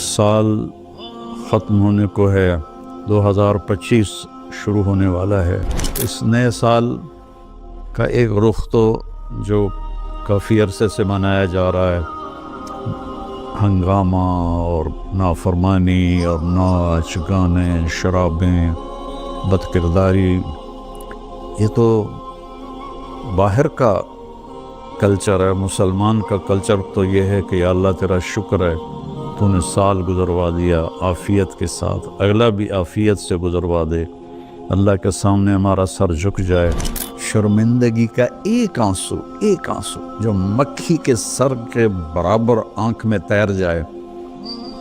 سال ختم ہونے کو ہے، 2025 شروع ہونے والا ہے۔ اس نئے سال کا ایک رخ تو جو کافی عرصے سے منایا جا رہا ہے، ہنگامہ اور نافرمانی اور ناچ گانے، شرابیں، بد کرداری، یہ تو باہر کا کلچر ہے۔ مسلمان کا کلچر تو یہ ہے کہ یا اللہ تیرا شکر ہے تو نے سال گزروا دیا عافیت کے ساتھ، اگلا بھی عافیت سے گزروا دے، اللہ کے سامنے ہمارا سر جھک جائے۔ شرمندگی کا ایک آنسو جو مکھی کے سر کے برابر آنکھ میں تیر جائے،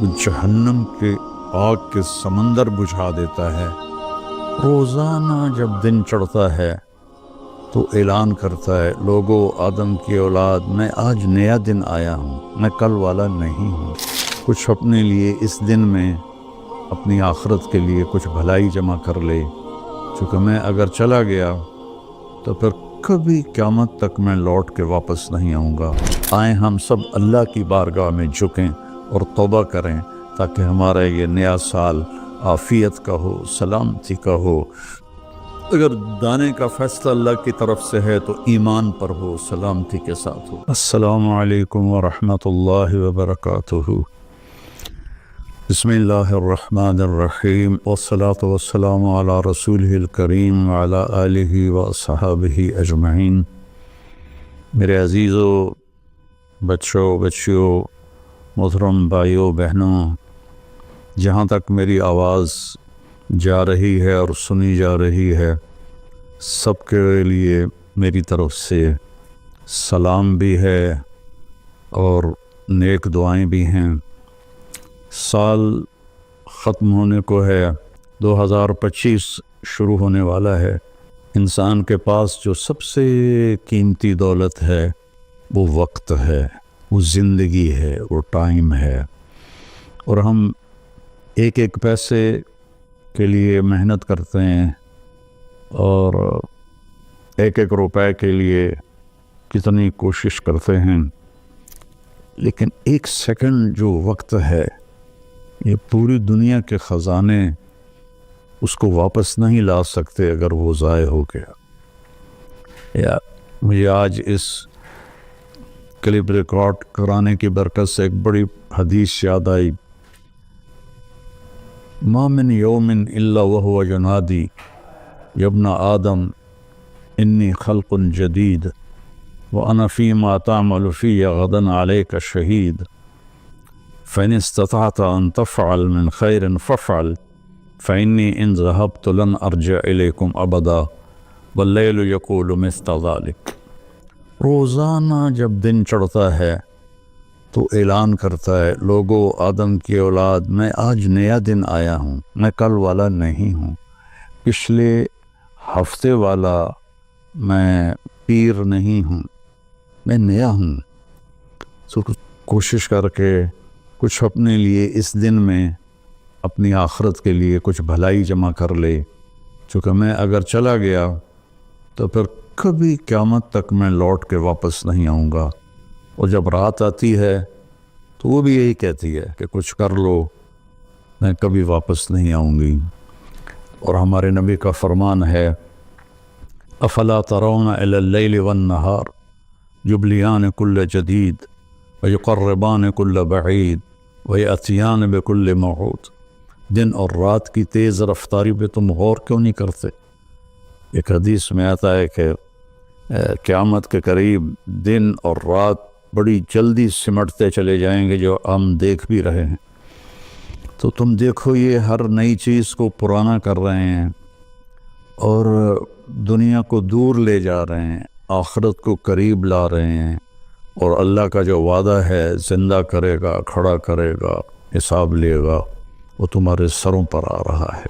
وہ جہنم کے آگ کے سمندر بجھا دیتا ہے۔ روزانہ جب دن چڑھتا ہے تو اعلان کرتا ہے، لوگو آدم کی اولاد، میں آج نیا دن آیا ہوں، میں کل والا نہیں ہوں۔ کچھ اپنے لیے اس دن میں اپنی آخرت کے لیے کچھ بھلائی جمع کر لے، چونکہ میں اگر چلا گیا تو پھر کبھی قیامت تک میں لوٹ کے واپس نہیں آؤں گا۔ آئیں ہم سب اللہ کی بارگاہ میں جھکیں اور توبہ کریں تاکہ ہمارا یہ نیا سال عافیت کا ہو، سلامتی کا ہو۔ اگر دانے کا فیصلہ اللہ کی طرف سے ہے تو ایمان پر ہو، سلامتی کے ساتھ ہو۔ السلام علیکم ورحمۃ اللہ وبرکاتہ۔ بسم اللہ الرحمن الرحیم، والصلاة والسلام علی رسولہ الکریم وعلی آلہ وصحابہ اجمعین۔ میرے عزیزو، بچوں، بچیوں، محترم بھائیوں، بہنوں، جہاں تک میری آواز جا رہی ہے اور سنی جا رہی ہے، سب کے لیے میری طرف سے سلام بھی ہے اور نیک دعائیں بھی ہیں۔ سال ختم ہونے کو ہے، 2025 شروع ہونے والا ہے۔ انسان کے پاس جو سب سے قیمتی دولت ہے وہ وقت ہے، وہ زندگی ہے، وہ ٹائم ہے، اور ہم ایک ایک پیسے کے لیے محنت کرتے ہیں اور ایک ایک روپے کے لیے کتنی کوشش کرتے ہیں، لیکن ایک سیکنڈ جو وقت ہے، یہ پوری دنیا کے خزانے اس کو واپس نہیں لا سکتے اگر وہ ضائع ہو گیا۔ مجھے آج اس کلپ ریکارڈ کرانے کی برکت سے ایک بڑی حدیث یاد آئی۔ ما من یوم الا وهو ینادی یا ابن آدم انی خلق جدید وانا فیما تعمل فی غدا علیک شہید فإن استطعت أن تفعل من خير فافعل فإني إن ذهبت لن أرجع إليكم أبدا والليل يقول مثل ذلك۔ روزانہ جب دن چڑھتا ہے تو اعلان کرتا ہے، لوگو آدم کی اولاد، میں آج نیا دن آیا ہوں، میں کل والا نہیں ہوں، پچھلے ہفتے والا میں پیر نہیں ہوں، میں نیا ہوں۔ تو کوشش کر کے کچھ اپنے لیے اس دن میں اپنی آخرت کے لیے کچھ بھلائی جمع کر لے، چونکہ میں اگر چلا گیا تو پھر کبھی قیامت تک میں لوٹ کے واپس نہیں آؤں گا۔ اور جب رات آتی ہے تو وہ بھی یہی کہتی ہے کہ کچھ کر لو، میں کبھی واپس نہیں آؤں گی۔ اور ہمارے نبی کا فرمان ہے، افلا ترون الی اللیل والنہار یبلیان کل جدید ویقربان کل بعید ویأتیان بکل موعود۔ دن اور رات کی تیز رفتاری پہ تم غور کیوں نہیں کرتے؟ ایک حدیث میں آتا ہے کہ قیامت کے قریب دن اور رات بڑی جلدی سمٹتے چلے جائیں گے، جو ہم دیکھ بھی رہے ہیں۔ تو تم دیکھو، یہ ہر نئی چیز کو پرانا کر رہے ہیں اور دنیا کو دور لے جا رہے ہیں، آخرت کو قریب لا رہے ہیں، اور اللہ کا جو وعدہ ہے زندہ کرے گا، کھڑا کرے گا، حساب لے گا، وہ تمہارے سروں پر آ رہا ہے۔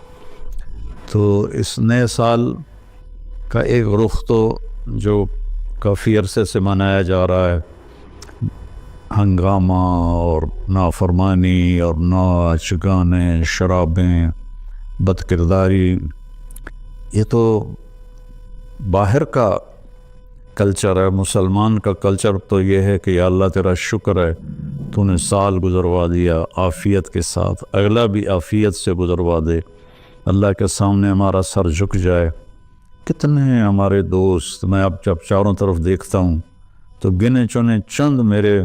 تو اس نئے سال کا ایک رخ تو جو کافی عرصے سے منایا جا رہا ہے، ہنگامہ اور نافرمانی اور ناچ گانے، شرابیں، بد کرداری، یہ تو باہر کا کلچر ہے. مسلمان کا کلچر تو یہ ہے کہ یا اللہ تیرا شکر ہے تو نے سال گزروا دیا عافیت کے ساتھ, اگلا بھی عافیت سے گزروا دے, اللہ کے سامنے ہمارا سر جھک جائے. کتنے ہیں ہمارے دوست, میں اب جب چاروں طرف دیکھتا ہوں تو گنے چنے چند میرے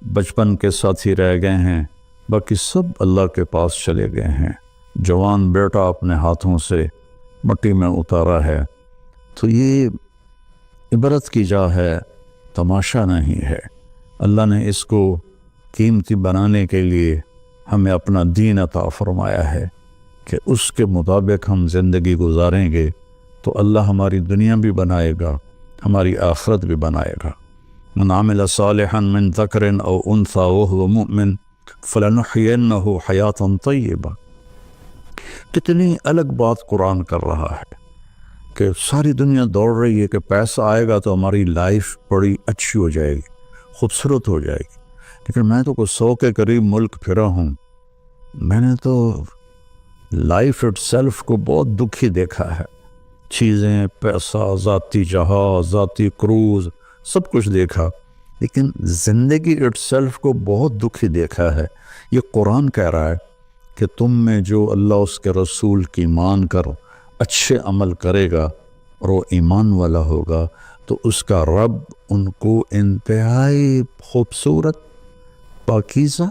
بچپن کے ساتھی رہ گئے ہیں, باقی سب اللہ کے پاس چلے گئے ہیں. جوان بیٹا اپنے ہاتھوں سے مٹی میں اتارا ہے. تو یہ عبرت کی جا ہے, تماشا نہیں ہے. اللہ نے اس کو قیمتی بنانے کے لیے ہمیں اپنا دین عطا فرمایا ہے کہ اس کے مطابق ہم زندگی گزاریں گے تو اللہ ہماری دنیا بھی بنائے گا, ہماری آخرت بھی بنائے گا. من عمل صالحا من ذکر او انثى وهو مؤمن فلنحيينه حیاتا طیبہ. کتنی الگ بات قرآن کر رہا ہے کہ ساری دنیا دوڑ رہی ہے کہ پیسہ آئے گا تو ہماری لائف بڑی اچھی ہو جائے گی, خوبصورت ہو جائے گی. لیکن میں تو کوئی 100 کے قریب ملک پھرا ہوں, میں نے تو لائف اٹ سیلف کو بہت دکھی دیکھا ہے. چیزیں, پیسہ, ذاتی جہاز, ذاتی کروز, سب کچھ دیکھا, لیکن زندگی اٹ سیلف کو بہت دکھی دیکھا ہے. یہ قرآن کہہ رہا ہے کہ تم میں جو اللہ اس کے رسول کی مان کر اچھے عمل کرے گا اور وہ ایمان والا ہوگا تو اس کا رب ان کو انتہائی خوبصورت, پاکیزہ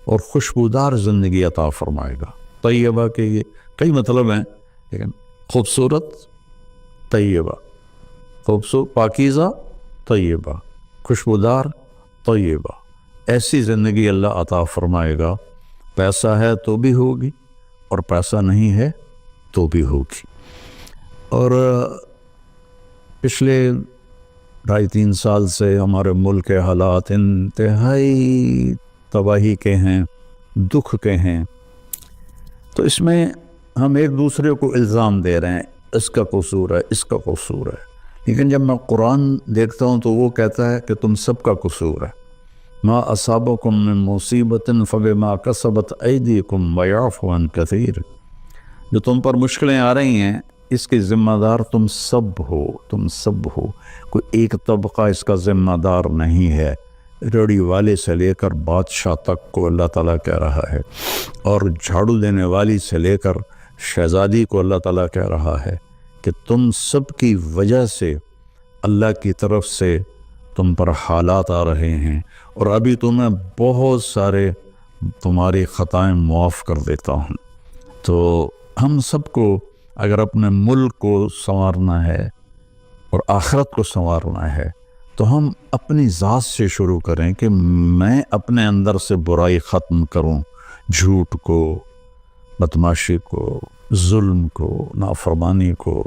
اور خوشبودار زندگی عطا فرمائے گا. طیبہ کے یہ کئی مطلب ہیں, لیکن خوبصورت, طیبہ, خوبصورت, پاکیزہ, طیبہ, خوشبودار, طیبہ, ایسی زندگی اللہ عطا فرمائے گا. پیسہ ہے تو بھی ہوگی اور پیسہ نہیں ہے تو بھی ہوگی. اور پچھلے 2.5-3 سال سے ہمارے ملک کے حالات انتہائی تباہی کے ہیں, دکھ کے ہیں. تو اس میں ہم ایک دوسرے کو الزام دے رہے ہیں, اس کا قصور ہے, اس کا قصور ہے. لیکن جب میں قرآن دیکھتا ہوں تو وہ کہتا ہے کہ تم سب کا قصور ہے. ما اصابکم من مصیبت فبما کسبت ایدیکم ویعفو عن کثیر. جو تم پر مشکلیں آ رہی ہیں اس کی ذمہ دار تم سب ہو, تم سب ہو. کوئی ایک طبقہ اس کا ذمہ دار نہیں ہے. ریڑھی والے سے لے کر بادشاہ تک کو اللہ تعالیٰ کہہ رہا ہے, اور جھاڑو دینے والی سے لے کر شہزادی کو اللہ تعالیٰ کہہ رہا ہے کہ تم سب کی وجہ سے اللہ کی طرف سے تم پر حالات آ رہے ہیں, اور ابھی تمہیں بہت سارے تمہاری خطائیں معاف کر دیتا ہوں. تو ہم سب کو اگر اپنے ملک کو سنوارنا ہے اور آخرت کو سنوارنا ہے تو ہم اپنی ذات سے شروع کریں کہ میں اپنے اندر سے برائی ختم کروں, جھوٹ کو, بدمعاشی کو, ظلم کو, نافرمانی کو.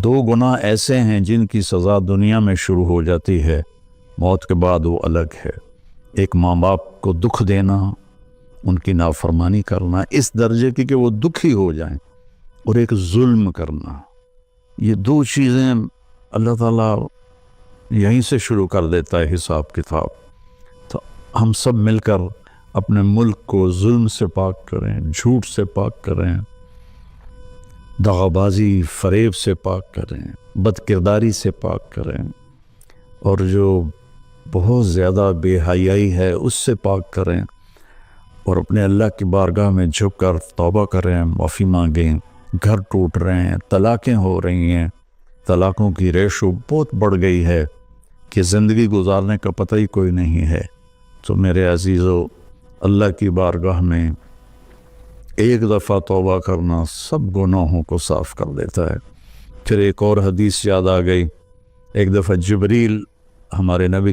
2 گناہ ایسے ہیں جن کی سزا دنیا میں شروع ہو جاتی ہے, موت کے بعد وہ الگ ہے. ایک ماں باپ کو دکھ دینا, ان کی نافرمانی کرنا اس درجے کی کہ وہ دکھی ہو جائیں, اور ایک ظلم کرنا. یہ 2 چیزیں اللہ تعالیٰ یہیں سے شروع کر دیتا ہے حساب کتاب. تو ہم سب مل کر اپنے ملک کو ظلم سے پاک کریں, جھوٹ سے پاک کریں, دغا بازی, فریب سے پاک کریں, بد کرداری سے پاک کریں, اور جو بہت زیادہ بے حیائی ہے اس سے پاک کریں, اور اپنے اللہ کی بارگاہ میں جھک کر توبہ کریں, معافی مانگیں. گھر ٹوٹ رہے ہیں, طلاقیں ہو رہی ہیں, طلاقوں کی ریشو بہت بڑھ گئی ہے کہ زندگی گزارنے کا پتہ ہی کوئی نہیں ہے. تو میرے عزیزو, اللہ کی بارگاہ میں ایک دفعہ توبہ کرنا سب گناہوں کو صاف کر دیتا ہے. پھر ایک اور حدیث یاد آ گئی, ایک دفعہ جبریل ہمارے نبی